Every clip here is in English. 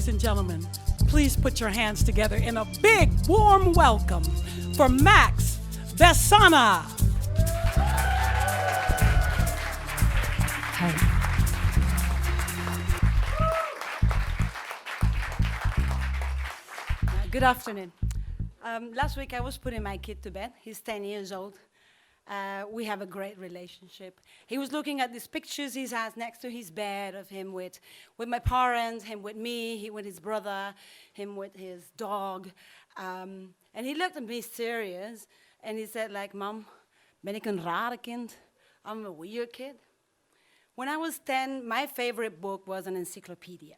Ladies and gentlemen, please put your hands together in a big, warm welcome for Max Besana. Good afternoon. Last week I was putting my kid to bed. He's 10 years old. We have a great relationship. He was looking at these pictures he has next to his bed of him with my parents, him with me, he with his brother, him with his dog. And he looked at me serious and he said like, Mom, ben ik een rare kind? I'm a weird kid. When I was 10, my favorite book was an encyclopedia.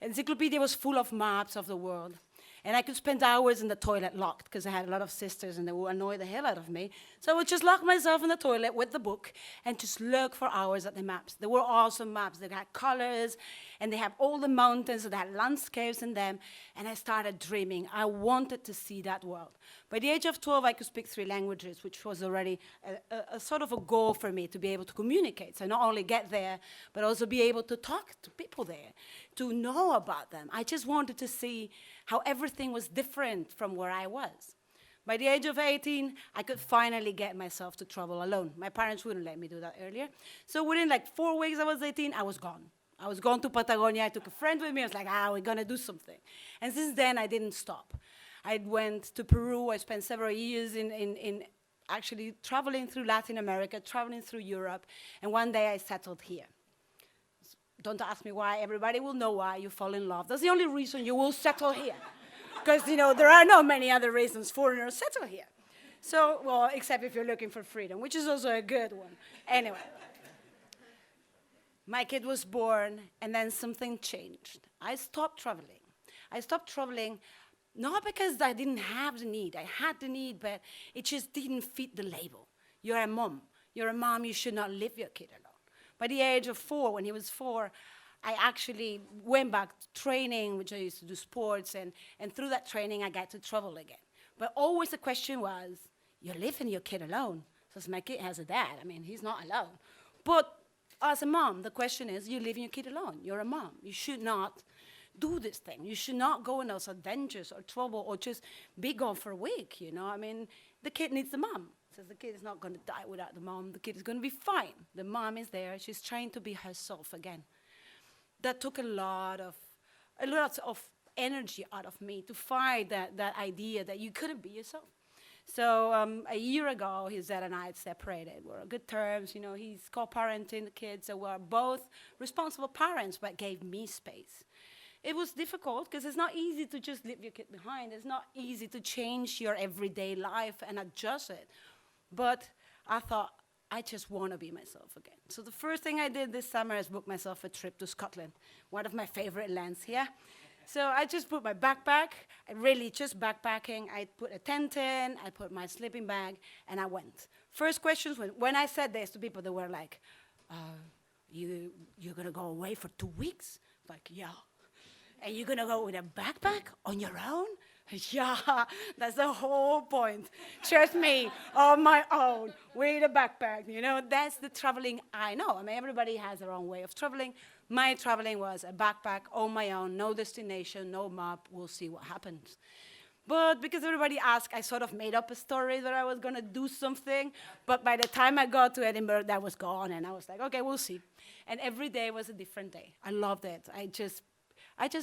Encyclopedia was full of maps of the world. And I could spend hours in the toilet locked because I had a lot of sisters and they would annoy the hell out of me. So I would just lock myself in the toilet with the book and just look for hours at the maps. They were awesome maps. They had colors and they have all the mountains and they had landscapes in them. And I started dreaming. I wanted to see that world. By the age of 12, I could speak 3 languages, which was already a sort of a goal for me to be able to communicate. So not only get there, but also be able to talk to people there, to know about them. I just wanted to see how everything was different from where I was. By the age of 18, I could finally get myself to travel alone. My parents wouldn't let me do that earlier. So within like 4 weeks I was 18, I was gone. I was gone to Patagonia. I took a friend with me. I was like, we're going to do something. And since then, I didn't stop. I went to Peru. I spent several years in actually traveling through Latin America, traveling through Europe. And one day I settled here. Don't ask me why. Everybody will know why you fall in love. That's the only reason you will settle here. Because, there are not many other reasons foreigners settle here. So, well, except if you're looking for freedom, which is also a good one. Anyway, my kid was born, and then something changed. I stopped traveling. I stopped traveling not because I didn't have the need. I had the need, but it just didn't fit the label. You're a mom. You're a mom. You should not leave your kid alone. By the age of 4, when he was 4, I actually went back to training, which I used to do sports, and through that training, I got to travel again. But always the question was, you're leaving your kid alone. Because my kid has a dad. I mean, he's not alone. But as a mom, the question is, you're leaving your kid alone. You're a mom. You should not do this thing. You should not go on those adventures or trouble or just be gone for a week, I mean, the kid needs the mom. Says the kid is not going to die without the mom. The kid is going to be fine. The mom is there. She's trying to be herself again. That took a lot of energy out of me to fight that idea that you couldn't be yourself. So a year ago, his dad and I had separated. We're on good terms. He's co-parenting the kids. So we're both responsible parents, but gave me space. It was difficult because it's not easy to just leave your kid behind. It's not easy to change your everyday life and adjust it. But I thought, I just want to be myself again. So the first thing I did this summer is book myself a trip to Scotland, one of my favorite lands here. So I just put my backpack, just backpacking. I put a tent in, I put my sleeping bag, and I went. First questions, when I said this to people, they were like, you're going to go away for 2 weeks? Like, yeah. And you're going to go with a backpack on your own? Yeah, that's the whole point. Trust me, on my own, with a backpack. That's the traveling I know. I mean, everybody has their own way of traveling. My traveling was a backpack on my own, no destination, no map. We'll see what happens. But because everybody asked, I sort of made up a story that I was going to do something. But by the time I got to Edinburgh, that was gone. And I was like, okay, we'll see. And every day was a different day. I loved it.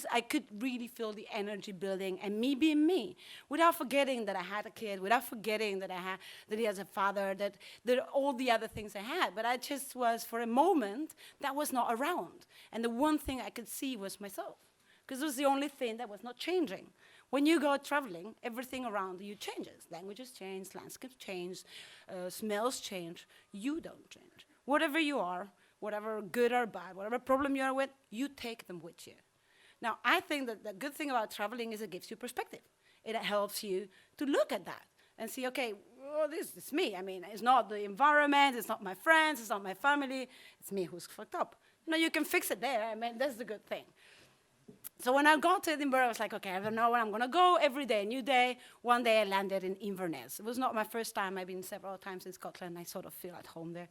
I could really feel the energy building and me being me, without forgetting that I had a kid, without forgetting that he has a father, that all the other things I had. But I just was, for a moment, that was not around. And the one thing I could see was myself, because it was the only thing that was not changing. When you go traveling, everything around you changes. Languages change, landscapes change, smells change. You don't change. Whatever you are, whatever good or bad, whatever problem you are with, you take them with you. Now, I think that the good thing about traveling is it gives you perspective. It helps you to look at that and see, okay, well, this is me. I mean, it's not the environment, it's not my friends, it's not my family, it's me who's fucked up. You can fix it there. I mean, that's the good thing. So when I got to Edinburgh, I was like, okay, I don't know where I'm going to go. Every day, new day. One day I landed in Inverness. It was not my first time. I've been several times in Scotland. I sort of feel at home there.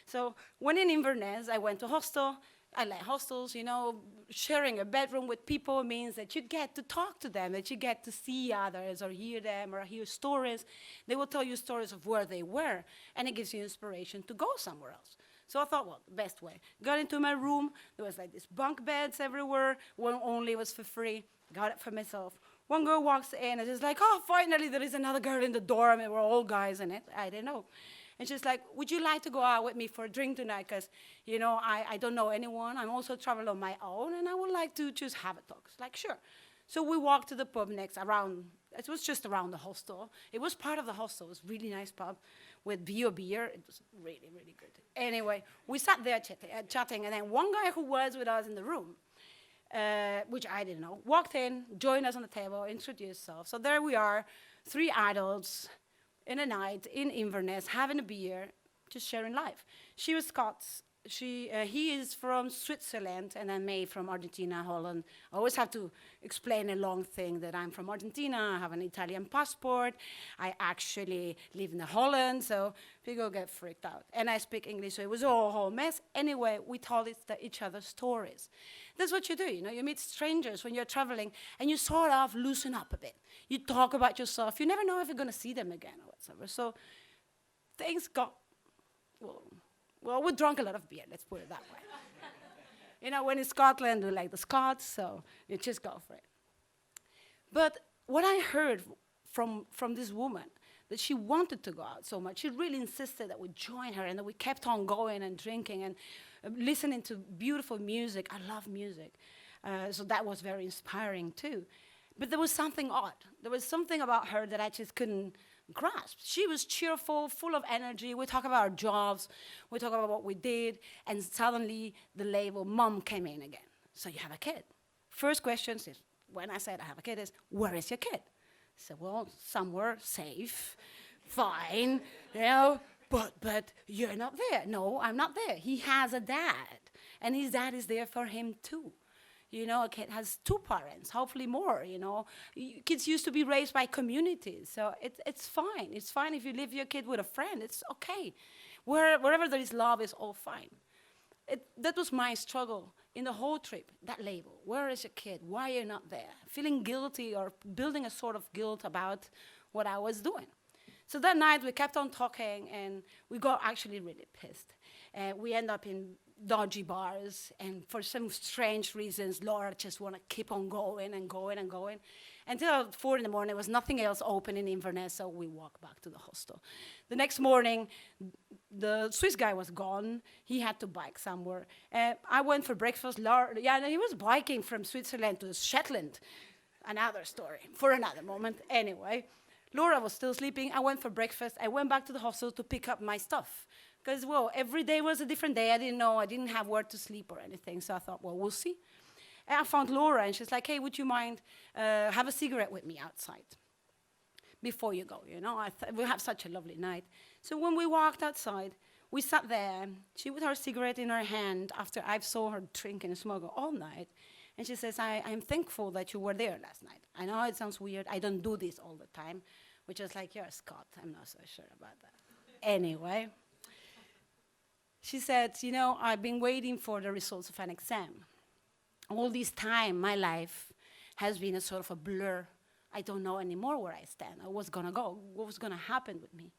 So when in Inverness, I went to hostel, I like hostels, you know, sharing a bedroom with people means that you get to talk to them, that you get to see others or hear them or hear stories. They will tell you stories of where they were, and it gives you inspiration to go somewhere else. So I thought, well, the best way. Got into my room, there was like these bunk beds everywhere, one only was for free, got it for myself. One girl walks in and she's like, oh, finally there is another girl in the dorm, and we're all guys in it, I didn't know. And she's like, would you like to go out with me for a drink tonight? Because, you know, I don't know anyone. I'm also traveling on my own, and I would like to just have a talk. It's like, sure. So we walked to the pub next around, it was just around the hostel. It was part of the hostel. It was a really nice pub with beer. It was really, really good. Anyway, we sat there chatting, and then one guy who was with us in the room, which I didn't know, walked in, joined us on the table, introduced himself. So there we are, 3 adults, in a night in Inverness, having a beer, just sharing life. She was Scots. He is from Switzerland, and then me from Argentina, Holland. I always have to explain a long thing that I'm from Argentina. I have an Italian passport. I actually live in Holland, so people get freaked out. And I speak English, so it was all a whole mess. Anyway, we told each other stories. That's what you do, you know. You meet strangers when you're traveling, and you sort of loosen up a bit. You talk about yourself. You never know if you're going to see them again or whatever. So things got, well, we drank a lot of beer, let's put it that way. You know, when in Scotland, we like the Scots, so you just go for it. But what I heard from this woman, that she wanted to go out so much, she really insisted that we join her, and that we kept on going and drinking and listening to beautiful music. I love music. So that was very inspiring too. But there was something odd. There was something about her that I just couldn't grasp. She was cheerful, full of energy. We talk about our jobs, we talk about what we did, and suddenly the label mom came in again. So you have a kid. First question is, when I said I have a kid, is, where is your kid? I said, well, somewhere safe, fine, you know, but you're not there. No, I'm not there. He has a dad, and his dad is there for him too. You know, a kid has 2 parents, hopefully more, you know. Kids used to be raised by communities, so it's fine. It's fine if you leave your kid with a friend, it's okay. Wherever there is love, is all fine. That was my struggle in the whole trip, that label. Where is your kid? Why are you not there? Feeling guilty or building a sort of guilt about what I was doing. So that night, we kept on talking, and we got actually really pissed. We end up in dodgy bars, and for some strange reasons, Laura just want to keep on going and going and going. Until 4 in the morning, there was nothing else open in Inverness, so we walked back to the hostel. The next morning, the Swiss guy was gone. He had to bike somewhere. I went for breakfast. Laura, he was biking from Switzerland to Shetland. Another story for another moment. Anyway, Laura was still sleeping. I went for breakfast. I went back to the hostel to pick up my stuff. Because, well, every day was a different day. I didn't know. I didn't have where to sleep or anything. So I thought, well, we'll see. And I found Laura, and she's like, hey, would you mind have a cigarette with me outside before you go? You know, we have such a lovely night. So when we walked outside, we sat there, she with her cigarette in her hand after I saw her drink and smoke all night. And she says, I'm thankful that you were there last night. I know it sounds weird. I don't do this all the time, which is like, you're a Scot. I'm not so sure about that. Anyway. She said, you know, I've been waiting for the results of an exam. All this time, my life has been a sort of a blur. I don't know anymore where I stand, or what's gonna go, what was gonna happen with me.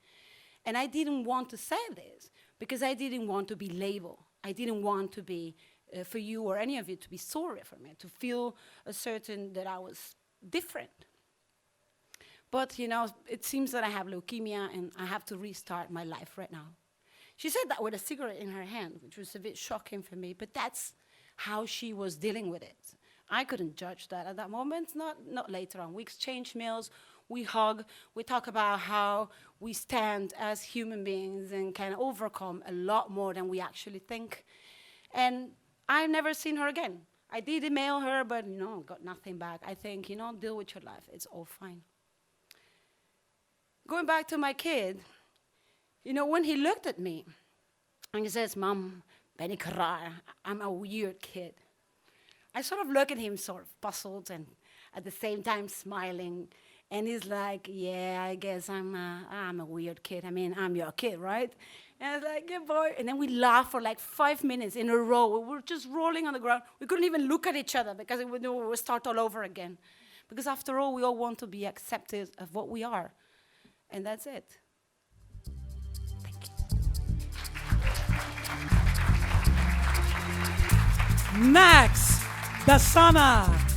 And I didn't want to say this, because I didn't want to be labeled. I didn't want to be, for you or any of you, to be sorry for me, to feel certain that I was different. But, you know, it seems that I have leukemia, and I have to restart my life right now. She said that with a cigarette in her hand, which was a bit shocking for me, but that's how she was dealing with it. I couldn't judge that at that moment, not later on. We exchange meals, we hug, we talk about how we stand as human beings and can overcome a lot more than we actually think. And I've never seen her again. I did email her, but got nothing back. I think, deal with your life, it's all fine. Going back to my kid, when he looked at me and he says, Mom, ben ik raar, I'm a weird kid. I sort of look at him sort of puzzled and at the same time smiling. And he's like, yeah, I guess I'm a weird kid. I mean, I'm your kid, right? And I was like, yeah, boy. And then we laughed for like 5 minutes in a row. We were just rolling on the ground. We couldn't even look at each other because we knew we would start all over again. Because after all, we all want to be accepted of what we are. And that's it. Thank you. Max, Besana.